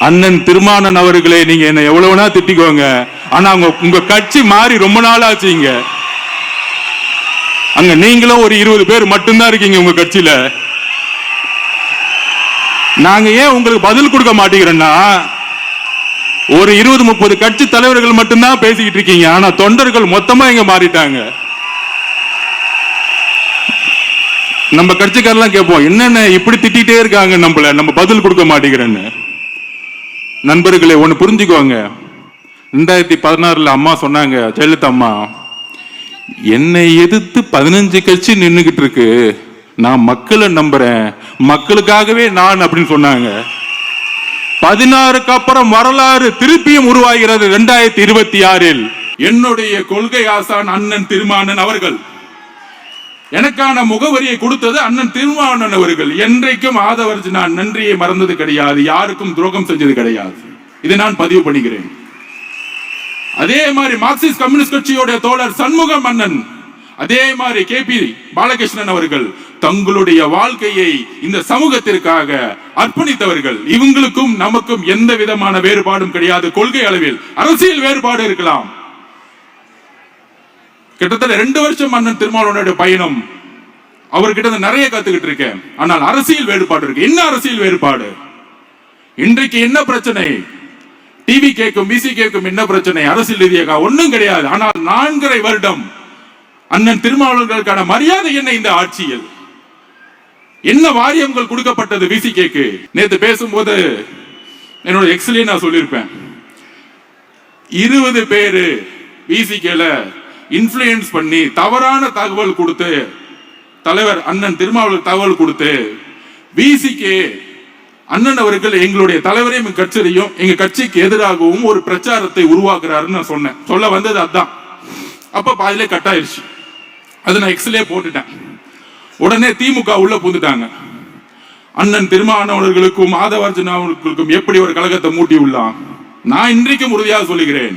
அண்ணன் திருமானன் அவர்களே, நீங்க என்ன எவ்வளவுனா திட்டிக்கோங்க, ஆனா உங்க கட்சி மாறி ரொம்ப நாள் ஆச்சுங்க. அங்க நீங்களும் ஒரு 20 பேர் மட்டும்தான் இருக்கீங்க உங்க கட்சியில. நாங்க ஏன் உங்களுக்கு பதில் கொடுக்க மாட்டேங்கிறோம்னா, ஒரு 20-30 கட்சி தலைவர்கள் மட்டும்தான் பேசிக்கிட்டு இருக்கீங்க, ஆனா தொண்டர்கள் மொத்தமா இங்க மாறிட்டாங்க. நம்ம கட்சிக்காரெல்லாம் கேட்போம், என்னென்ன இப்படி திட்டிகிட்டே இருக்காங்க நம்மள, நம்ம பதில் கொடுக்க மாட்டேங்கிறேன்னு. நண்பர்களே, ஒண்ணு புரிஞ்சுக்கோங்க. 2016 அம்மா சொன்னாங்க, ஜெயலலிதா அம்மா, என்னை எதிர்த்து 15 கட்சி நின்னுகிட்டு இருக்கு, நான் மக்களை நம்புறேன், மக்களுக்காகவே நான் அப்படின்னு சொன்னாங்க. 16க்கு அப்புறம் வரலாறு திருப்பியும் உருவாகிறது. 2026 என்னுடைய கொள்கை ஆசான் அண்ணன் திருமானன் அவர்கள், எனக்கான முகவரியை கொடுத்தது அண்ணன் திருமாவளவன் அவர்கள். என்றைக்கும் ஆதவர்ஜி நான் நன்றியை மறந்தது கிடையாது, யாருக்கும் துரோகம் செஞ்சது கிடையாது. இதை நான் பதிவு பண்ணுகிறேன். அதே மாதிரி மார்க்சிஸ்ட் கம்யூனிஸ்ட் கட்சியோட தோழர் சண்முகம் அண்ணன், அதே மாதிரி KP பாலகிருஷ்ணன் அவர்கள் தங்களுடைய வாழ்க்கையை இந்த சமூகத்திற்காக அர்ப்பணித்தவர்கள். இவங்களுக்கும் நமக்கும் எந்த விதமான வேறுபாடும் கிடையாது. கொள்கை அளவில் அரசியல் வேறுபாடு இருக்கலாம். கிட்டத்தட்ட 2 வருஷம் அண்ணன் திருமாவளவனுடைய பயணம், அவர்கிட்ட நிறைய கத்துக்கிட்டு இருக்கேன். ஆனால் அரசியல் வேறுபாடு இருக்கு. என்ன அரசியல் வேறுபாடு? இன்றைக்கு என்ன பிரச்சனை? டிவி கேட்கும், பிசி கேட்கும், என்ன பிரச்சனை? அரசியல் ரீதியாக ஒன்றும் கிடையாது. ஆனால் 4.5 வருடம் அண்ணன் திருமாவளவர்களுக்கான மரியாதை என்ன இந்த ஆட்சியில்? என்ன வாரியங்கள் கொடுக்கப்பட்டது விசிகேக்கு? நேற்று பேசும்போது என்னோட எக்ஸ்லே நான் சொல்லியிருப்பேன், 20 பேரு விசிகேல இன்ஃப்ளூயன்ஸ் பண்ணி தவறான தகவல் கொடுத்து, தலைவர் அண்ணன் திருமாவளவன் தகவல் கொடுத்து, விசிகே அண்ணன் அவர்கள் எங்களுடைய தலைவரையும் கட்சியையும் எங்க கட்சிக்கு எதிராகவும் ஒரு பிரச்சாரத்தை உருவாக்குறாருன்னு நான் சொன்னேன். சொல்ல வந்தது அதுதான். அப்ப பாதிலே கட் ஆயிடுச்சு. அது நான் எக்ஸ்லே போட்டுட்டேன். உடனே திமுக உள்ள புந்துட்டாங்க. அண்ணன் திருமாவளவர்களுக்கும் ஆதவர்ஜுனா அவர்களுக்கும் எப்படி ஒரு கழகத்தை மூட்டி உள்ளான். நான் இன்றைக்கும் உறுதியாக சொல்லுகிறேன்,